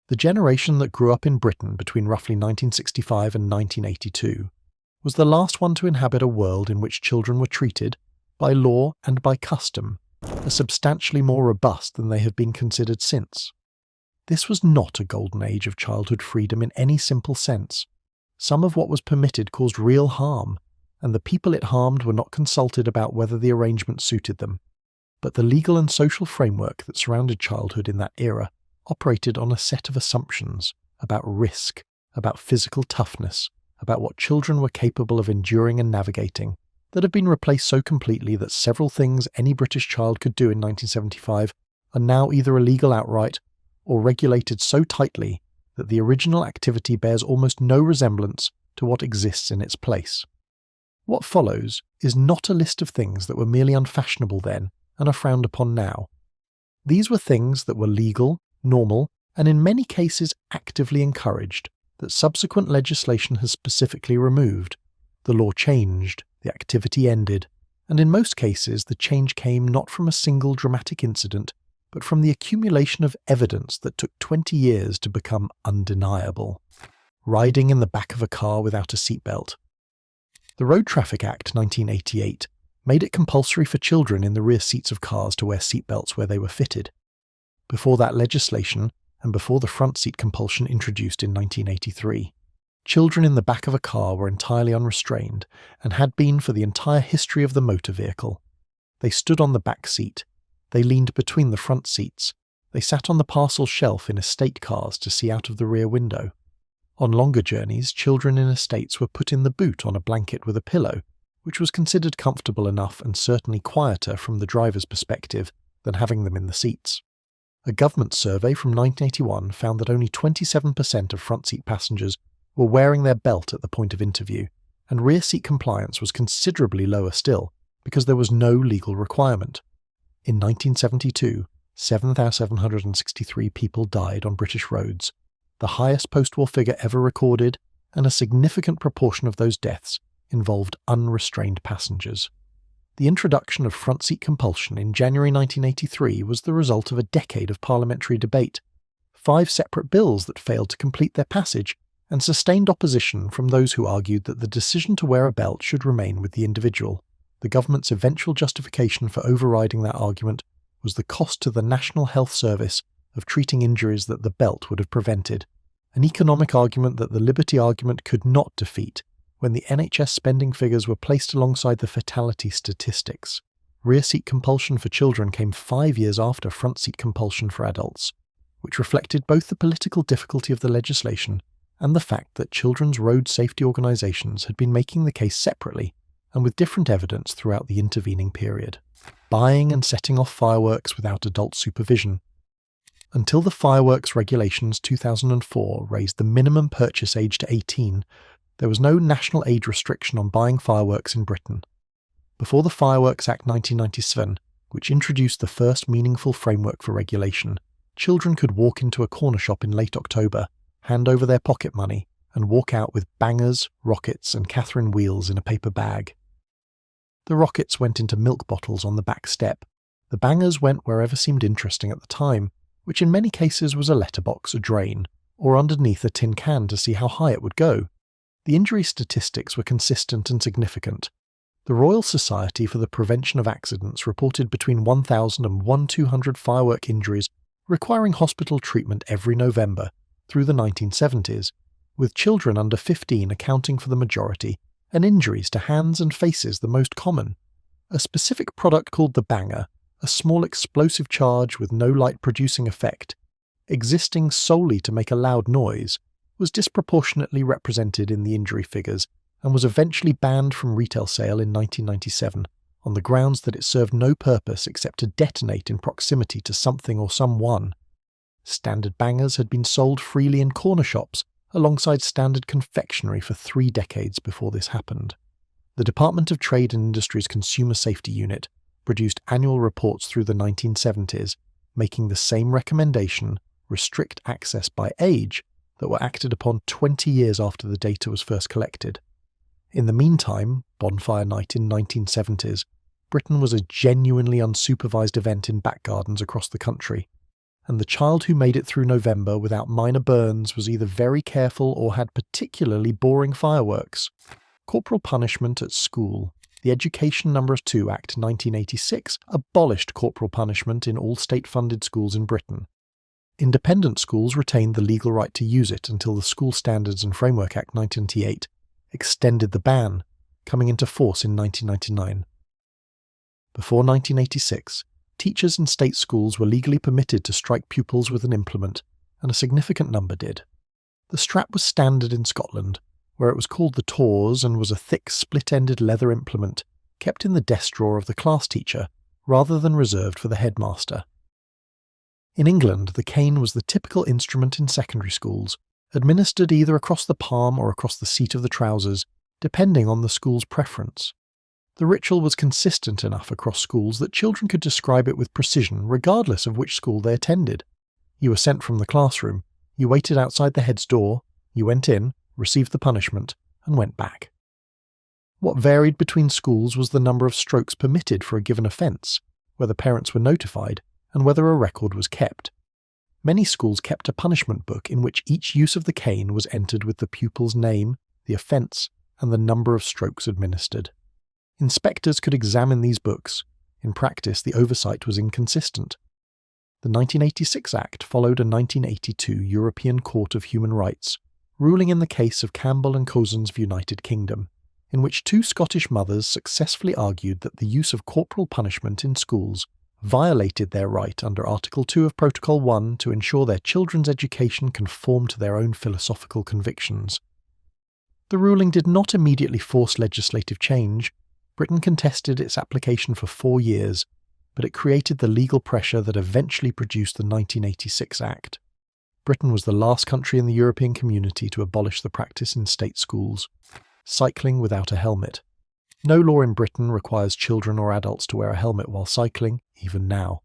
The generation that grew up in Britain between roughly 1965 and 1982 was the last one to inhabit a world in which children were treated, by law and by custom, as substantially more robust than they have been considered since. This was not a golden age of childhood freedom in any simple sense. Some of what was permitted caused real harm, and the people it harmed were not consulted about whether the arrangement suited them. But the legal and social framework that surrounded childhood in that era operated on a set of assumptions about risk, about physical toughness, about what children were capable of enduring and navigating, that have been replaced so completely that several things any British child could do in 1975 are now either illegal outright or regulated so tightly that the original activity bears almost no resemblance to what exists in its place. What follows is not a list of things that were merely unfashionable then and are frowned upon now. These were things that were legal, normal, and in many cases actively encouraged, that subsequent legislation has specifically removed. The law changed, the activity ended, and in most cases the change came not from a single dramatic incident, but from the accumulation of evidence that took 20 years to become undeniable. Riding in the back of a car without a seatbelt. The Road Traffic Act 1988 made it compulsory for children in the rear seats of cars to wear seatbelts where they were fitted. Before that legislation, and before the front seat compulsion introduced in 1983, children in the back of a car were entirely unrestrained and had been for the entire history of the motor vehicle. They stood on the back seat. They leaned between the front seats. They sat on the parcel shelf in estate cars to see out of the rear window. On longer journeys, children in estates were put in the boot on a blanket with a pillow, which was considered comfortable enough and certainly quieter from the driver's perspective than having them in the seats. A government survey from 1981 found that only 27% of front seat passengers were wearing their belt at the point of interview, and rear seat compliance was considerably lower still because there was no legal requirement. In 1972, 7,763 people died on British roads, the highest post-war figure ever recorded, and a significant proportion of those deaths involved unrestrained passengers. The introduction of front seat compulsion in January 1983 was the result of a decade of parliamentary debate, 5 separate bills that failed to complete their passage, and sustained opposition from those who argued that the decision to wear a belt should remain with the individual. The government's eventual justification for overriding that argument was the cost to the National Health Service of treating injuries that the belt would have prevented, an economic argument that the liberty argument could not defeat when the NHS spending figures were placed alongside the fatality statistics. Rear seat compulsion for children came 5 years after front seat compulsion for adults, which reflected both the political difficulty of the legislation and the fact that children's road safety organisations had been making the case separately and with different evidence throughout the intervening period. Buying and setting off fireworks without adult supervision. Until the Fireworks Regulations 2004 raised the minimum purchase age to 18, there was no national age restriction on buying fireworks in Britain. Before the Fireworks Act 1997, which introduced the first meaningful framework for regulation, children could walk into a corner shop in late October, hand over their pocket money, and walk out with bangers, rockets, and Catherine wheels in a paper bag. The rockets went into milk bottles on the back step. The bangers went wherever seemed interesting at the time, which in many cases was a letterbox, a drain, or underneath a tin can to see how high it would go. The injury statistics were consistent and significant. The Royal Society for the Prevention of Accidents reported between 1,000 and 1,200 firework injuries requiring hospital treatment every November through the 1970s, with children under 15 accounting for the majority and injuries to hands and faces the most common. A specific product called the banger, a small explosive charge with no light-producing effect, existing solely to make a loud noise, was disproportionately represented in the injury figures and was eventually banned from retail sale in 1997 on the grounds that it served no purpose except to detonate in proximity to something or someone. Standard bangers had been sold freely in corner shops alongside standard confectionery for 3 decades before this happened. The Department of Trade and Industry's Consumer Safety Unit produced annual reports through the 1970s, making the same recommendation, restrict access by age, that were acted upon 20 years after the data was first collected. In the meantime, Bonfire Night in 1970s, Britain was a genuinely unsupervised event in back gardens across the country. and the child who made it through November without minor burns was either very careful or had particularly boring fireworks. Corporal punishment at school. The Education No. 2 Act 1986 abolished corporal punishment in all state-funded schools in Britain. Independent schools retained the legal right to use it until the School Standards and Framework Act 1998 extended the ban, coming into force in 1999. Before 1986, teachers in state schools were legally permitted to strike pupils with an implement, and a significant number did. The strap was standard in Scotland, where it was called the tawse and was a thick split-ended leather implement kept in the desk drawer of the class teacher rather than reserved for the headmaster. In England, the cane was the typical instrument in secondary schools, administered either across the palm or across the seat of the trousers, depending on the school's preference. The ritual was consistent enough across schools that children could describe it with precision regardless of which school they attended. You were sent from the classroom, you waited outside the head's door, you went in, received the punishment, and went back. What varied between schools was the number of strokes permitted for a given offence, whether parents were notified, and whether a record was kept. Many schools kept a punishment book in which each use of the cane was entered with the pupil's name, the offence, and the number of strokes administered. Inspectors could examine these books. In practice, the oversight was inconsistent. The 1986 Act followed a 1982 European Court of Human Rights, ruling in the case of Campbell and Cousins v United Kingdom, in which two Scottish mothers successfully argued that the use of corporal punishment in schools violated their right under Article 2 of Protocol 1 to ensure their children's education conformed to their own philosophical convictions. The ruling did not immediately force legislative change. Britain contested its application for 4 years, but it created the legal pressure that eventually produced the 1986 Act. Britain was the last country in the European community to abolish the practice in state schools. Cycling without a helmet. No law in Britain requires children or adults to wear a helmet while cycling, even now.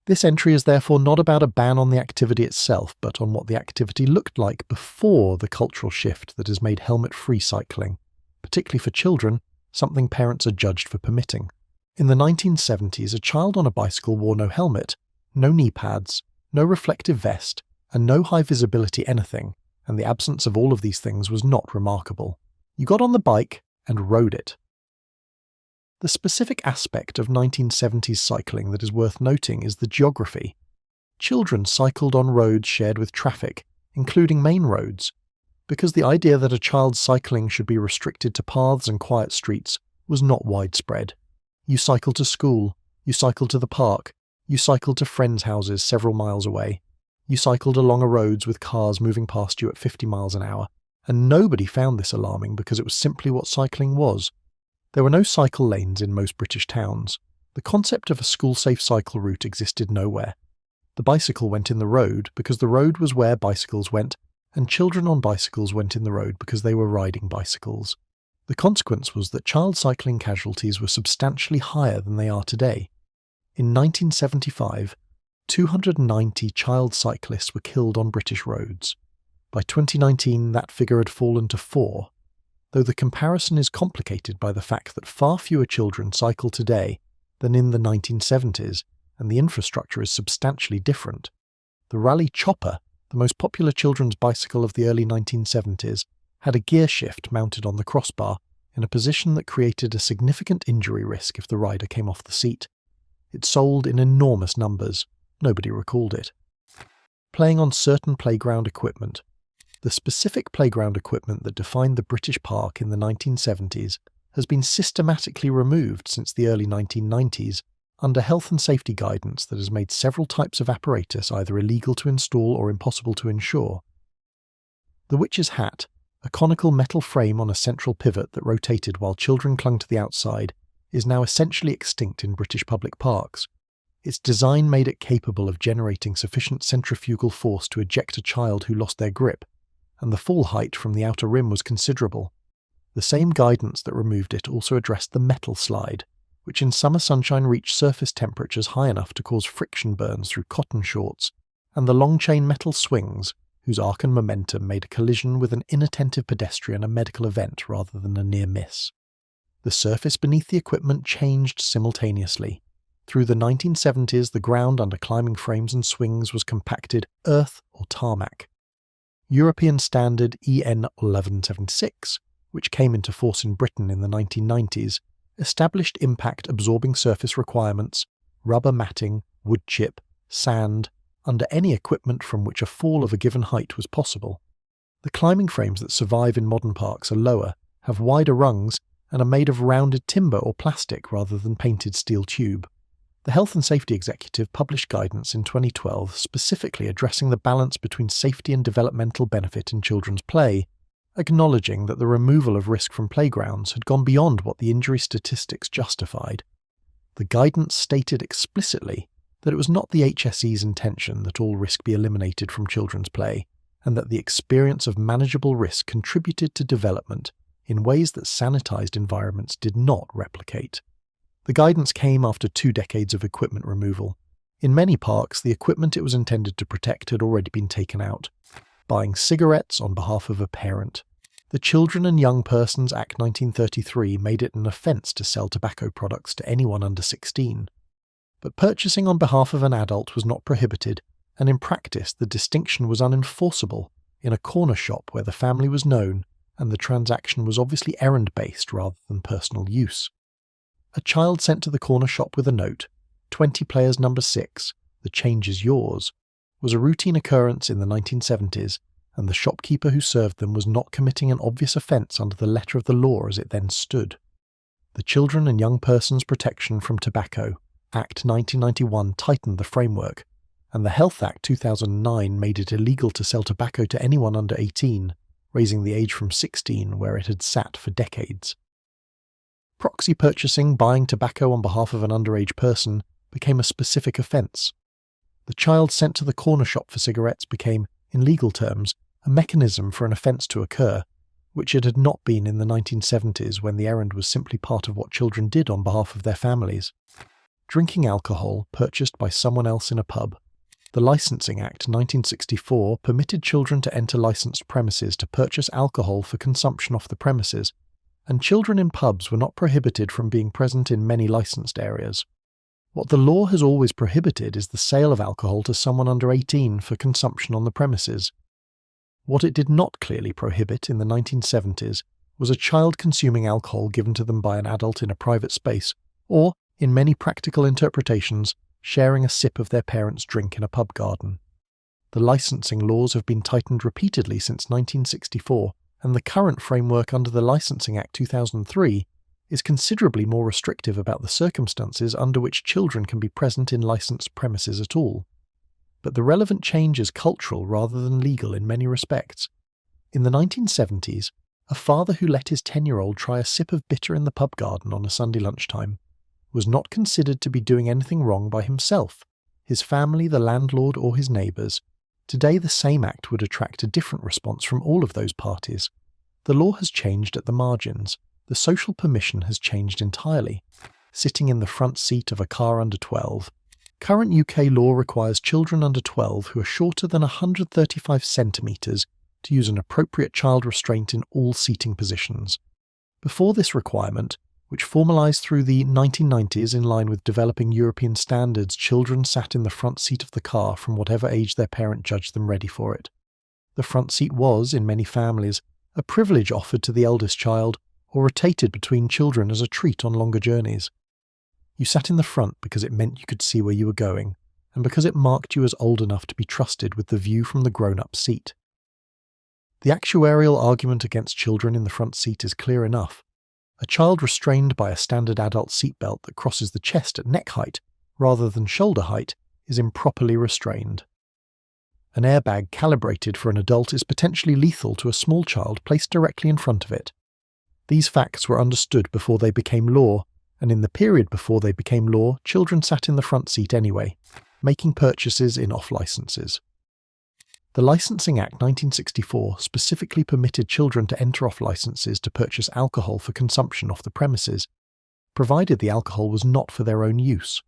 This entry is therefore not about a ban on the activity itself, but on what the activity looked like before the cultural shift that has made helmet-free cycling, particularly for children, something parents are judged for permitting. In the 1970s, a child on a bicycle wore no helmet, no knee pads, no reflective vest, and no high-visibility anything, and the absence of all of these things was not remarkable. You got on the bike and rode it. The specific aspect of 1970s cycling that is worth noting is the geography. Children cycled on roads shared with traffic, including main roads, because the idea that a child's cycling should be restricted to paths and quiet streets was not widespread. You cycled to school, you cycled to the park, you cycled to friends' houses several miles away. You cycled along a roads with cars moving past you at 50 miles an hour, and nobody found this alarming because it was simply what cycling was. There were no cycle lanes in most British towns. The concept of a school-safe cycle route existed nowhere. The bicycle went in the road because the road was where bicycles went, and children on bicycles went in the road because they were riding bicycles. The consequence was that child cycling casualties were substantially higher than they are today. In 1975, 290 child cyclists were killed on British roads. By 2019, that figure had fallen to 4, though the comparison is complicated by the fact that far fewer children cycle today than in the 1970s, and the infrastructure is substantially different. The Raleigh Chopper, the most popular children's bicycle of the early 1970s, had a gear shift mounted on the crossbar in a position that created a significant injury risk if the rider came off the seat. It sold in enormous numbers. Nobody recalled it. Playing on certain playground equipment. The specific playground equipment that defined the British park in the 1970s has been systematically removed since the early 1990s under health and safety guidance that has made several types of apparatus either illegal to install or impossible to insure. The witch's hat, a conical metal frame on a central pivot that rotated while children clung to the outside, is now essentially extinct in British public parks. Its design made it capable of generating sufficient centrifugal force to eject a child who lost their grip, and the fall height from the outer rim was considerable. The same guidance that removed it also addressed the metal slide, which in summer sunshine reached surface temperatures high enough to cause friction burns through cotton shorts, and the long-chain metal swings, whose arc and momentum made a collision with an inattentive pedestrian a medical event rather than a near miss. The surface beneath the equipment changed simultaneously. Through the 1970s, the ground under climbing frames and swings was compacted earth or tarmac. European standard EN 1176, which came into force in Britain in the 1990s, established impact-absorbing surface requirements, rubber matting, wood chip, sand, under any equipment from which a fall of a given height was possible. The climbing frames that survive in modern parks are lower, have wider rungs, and are made of rounded timber or plastic rather than painted steel tube. The Health and Safety Executive published guidance in 2012 specifically addressing the balance between safety and developmental benefit in children's play, acknowledging that the removal of risk from playgrounds had gone beyond what the injury statistics justified. The guidance stated explicitly that it was not the HSE's intention that all risk be eliminated from children's play, and that the experience of manageable risk contributed to development in ways that sanitized environments did not replicate. The guidance came after 2 decades of equipment removal. In many parks, the equipment it was intended to protect had already been taken out. Buying cigarettes on behalf of a parent. The Children and Young Persons Act 1933 made it an offence to sell tobacco products to anyone under 16. But purchasing on behalf of an adult was not prohibited, and in practice the distinction was unenforceable in a corner shop where the family was known and the transaction was obviously errand-based rather than personal use. A child sent to the corner shop with a note, 20 players number 6, the change is yours, was a routine occurrence in the 1970s, and the shopkeeper who served them was not committing an obvious offence under the letter of the law as it then stood. The Children and Young Persons Protection from Tobacco Act 1991 tightened the framework, and the Health Act 2009 made it illegal to sell tobacco to anyone under 18, raising the age from 16 where it had sat for decades. Proxy purchasing, buying tobacco on behalf of an underage person, became a specific offence. The child sent to the corner shop for cigarettes became, in legal terms, a mechanism for an offence to occur, which it had not been in the 1970s when the errand was simply part of what children did on behalf of their families. Drinking alcohol purchased by someone else in a pub. The Licensing Act 1964 permitted children to enter licensed premises to purchase alcohol for consumption off the premises, and children in pubs were not prohibited from being present in many licensed areas. What the law has always prohibited is the sale of alcohol to someone under 18 for consumption on the premises. What it did not clearly prohibit in the 1970s was a child consuming alcohol given to them by an adult in a private space, or, in many practical interpretations, sharing a sip of their parents' drink in a pub garden. The licensing laws have been tightened repeatedly since 1964, and the current framework under the Licensing Act 2003 is considerably more restrictive about the circumstances under which children can be present in licensed premises at all. But the relevant change is cultural rather than legal in many respects. In the 1970s, a father who let his 10-year-old try a sip of bitter in the pub garden on a Sunday lunchtime was not considered to be doing anything wrong by himself, his family, the landlord, or his neighbours. Today the same act would attract a different response from all of those parties. The law has changed at the margins. The social permission has changed entirely. Sitting in the front seat of a car under 12. Current UK law requires children under 12 who are shorter than 135 centimetres to use an appropriate child restraint in all seating positions. Before this requirement, which formalised through the 1990s in line with developing European standards, children sat in the front seat of the car from whatever age their parent judged them ready for it. The front seat was, in many families, a privilege offered to the eldest child or rotated between children as a treat on longer journeys. You sat in the front because it meant you could see where you were going, and because it marked you as old enough to be trusted with the view from the grown-up seat. The actuarial argument against children in the front seat is clear enough. A child restrained by a standard adult seatbelt that crosses the chest at neck height, rather than shoulder height, is improperly restrained. An airbag calibrated for an adult is potentially lethal to a small child placed directly in front of it. These facts were understood before they became law, and in the period before they became law, children sat in the front seat anyway, making purchases in off-licenses. The Licensing Act 1964 specifically permitted children to enter off-licenses to purchase alcohol for consumption off the premises, provided the alcohol was not for their own use.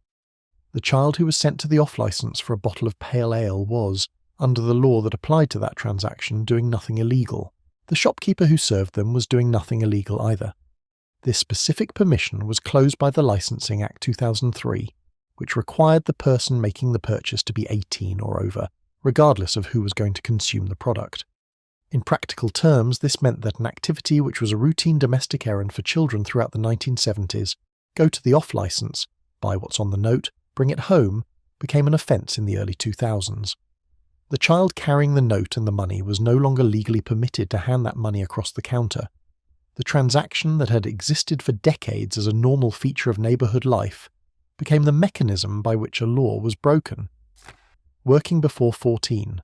The child who was sent to the off-licence for a bottle of pale ale was, under the law that applied to that transaction, doing nothing illegal. The shopkeeper who served them was doing nothing illegal either. This specific permission was closed by the Licensing Act 2003, which required the person making the purchase to be 18 or over, regardless of who was going to consume the product. In practical terms, this meant that an activity which was a routine domestic errand for children throughout the 1970s, go to the off-license, buy what's on the note, bring it home, became an offence in the early 2000s. The child carrying the note and the money was no longer legally permitted to hand that money across the counter. The transaction that had existed for decades as a normal feature of neighbourhood life became the mechanism by which a law was broken. Working before 14.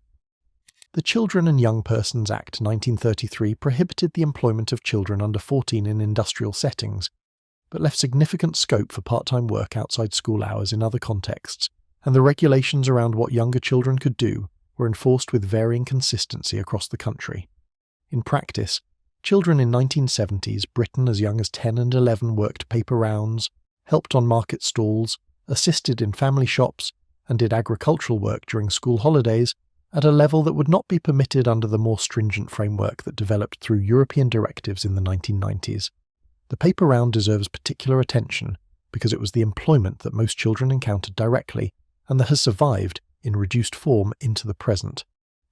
The Children and Young Persons Act 1933 prohibited the employment of children under 14 in industrial settings, but left significant scope for part-time work outside school hours in other contexts, and the regulations around what younger children could do were enforced with varying consistency across the country. In practice, children in 1970s Britain as young as 10 and 11 worked paper rounds, helped on market stalls, assisted in family shops, and did agricultural work during school holidays at a level that would not be permitted under the more stringent framework that developed through European directives in the 1990s. The paper round deserves particular attention because it was the employment that most children encountered directly, and that has survived, in reduced form, into the present.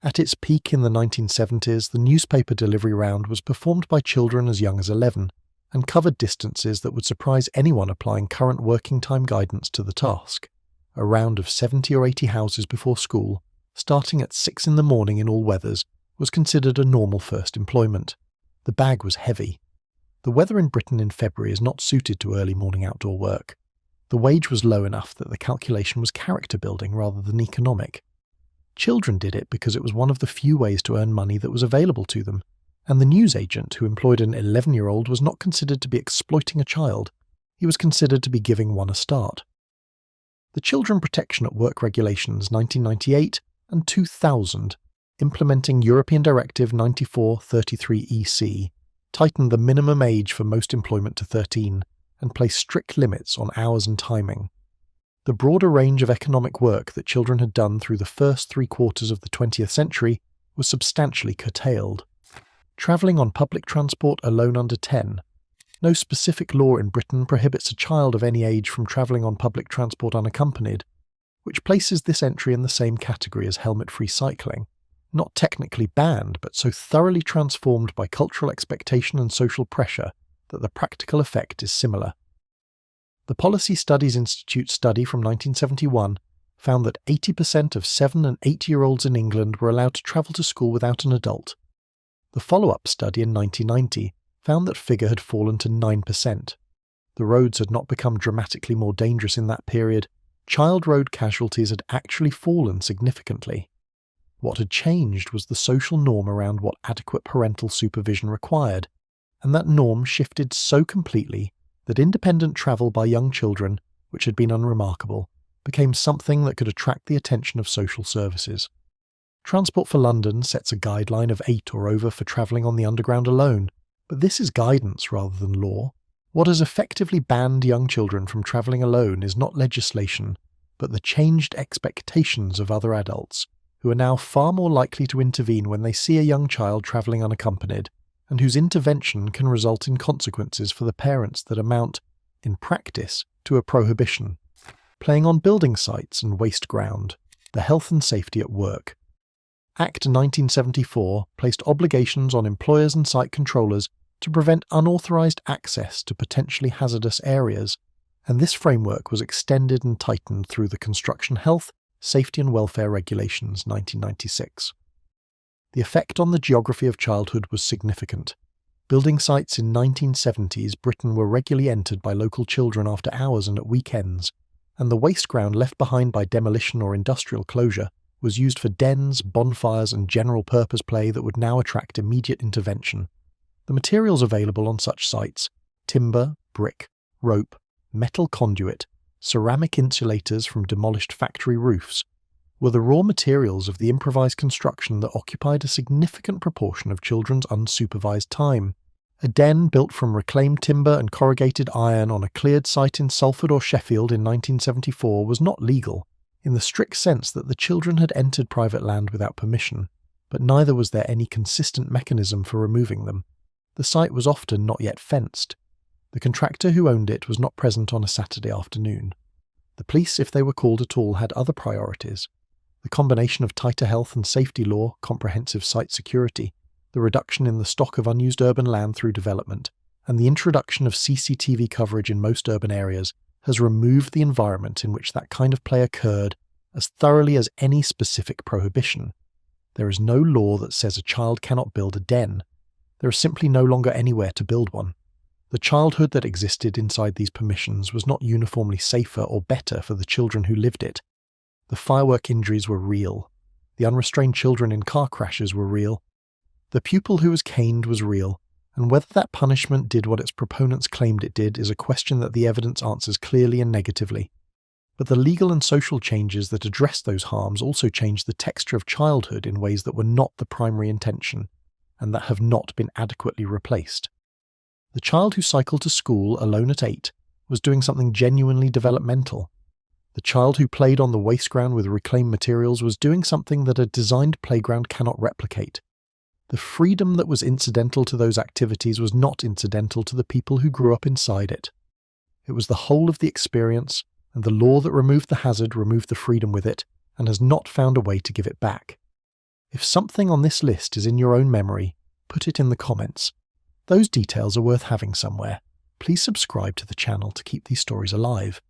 At its peak in the 1970s, the newspaper delivery round was performed by children as young as 11, and covered distances that would surprise anyone applying current working time guidance to the task. A round of 70 or 80 houses before school, starting at 6 in the morning in all weathers, was considered a normal first employment. The bag was heavy. The weather in Britain in February is not suited to early morning outdoor work. The wage was low enough that the calculation was character building rather than economic. Children did it because it was one of the few ways to earn money that was available to them, and the newsagent who employed an 11-year-old was not considered to be exploiting a child. He was considered to be giving one a start. The Children Protection at Work Regulations 1998 and 2000, implementing European Directive 94/33/EC, tightened the minimum age for most employment to 13 and placed strict limits on hours and timing. The broader range of economic work that children had done through the first 3/4 of the 20th century was substantially curtailed. Travelling on public transport alone under 10. No specific law in Britain prohibits a child of any age from travelling on public transport unaccompanied, which places this entry in the same category as helmet-free cycling. Not technically banned, but so thoroughly transformed by cultural expectation and social pressure that the practical effect is similar. The Policy Studies Institute study from 1971 found that 80% of 7- and 8-year-olds in England were allowed to travel to school without an adult. The follow-up study in 1990 found that figure had fallen to 9%. The roads had not become dramatically more dangerous in that period. Child road casualties had actually fallen significantly. What had changed was the social norm around what adequate parental supervision required, and that norm shifted so completely that independent travel by young children, which had been unremarkable, became something that could attract the attention of social services. Transport for London sets a guideline of 8 or over for travelling on the Underground alone, but this is guidance rather than law. What has effectively banned young children from travelling alone is not legislation, but the changed expectations of other adults, who are now far more likely to intervene when they see a young child travelling unaccompanied, and whose intervention can result in consequences for the parents that amount, in practice, to a prohibition. Playing on building sites and waste ground. The health and safety at work. Act 1974 placed obligations on employers and site controllers to prevent unauthorised access to potentially hazardous areas, and this framework was extended and tightened through the Construction Health, Safety and Welfare Regulations 1996. The effect on the geography of childhood was significant. Building sites in 1970s Britain were regularly entered by local children after hours and at weekends, and the waste ground left behind by demolition or industrial closure was used for dens, bonfires and general-purpose play that would now attract immediate intervention. The materials available on such sites — timber, brick, rope, metal conduit, ceramic insulators from demolished factory roofs — were the raw materials of the improvised construction that occupied a significant proportion of children's unsupervised time. A den built from reclaimed timber and corrugated iron on a cleared site in Salford or Sheffield in 1974 was not legal, in the strict sense that the children had entered private land without permission, but neither was there any consistent mechanism for removing them. The site was often not yet fenced. The contractor who owned it was not present on a Saturday afternoon. The police, if they were called at all, had other priorities. The combination of tighter health and safety law, comprehensive site security, the reduction in the stock of unused urban land through development, and the introduction of CCTV coverage in most urban areas has removed the environment in which that kind of play occurred as thoroughly as any specific prohibition. There is no law that says a child cannot build a den. There is simply no longer anywhere to build one. The childhood that existed inside these permissions was not uniformly safer or better for the children who lived it. The firework injuries were real. The unrestrained children in car crashes were real. The pupil who was caned was real, and whether that punishment did what its proponents claimed it did is a question that the evidence answers clearly and negatively. But the legal and social changes that addressed those harms also changed the texture of childhood in ways that were not the primary intention, and that have not been adequately replaced. The child who cycled to school alone at 8 was doing something genuinely developmental. The child who played on the waste ground with reclaimed materials was doing something that a designed playground cannot replicate. The freedom that was incidental to those activities was not incidental to the people who grew up inside it. It was the whole of the experience, and the law that removed the hazard removed the freedom with it, and has not found a way to give it back. If something on this list is in your own memory, put it in the comments. Those details are worth having somewhere. Please subscribe to the channel to keep these stories alive.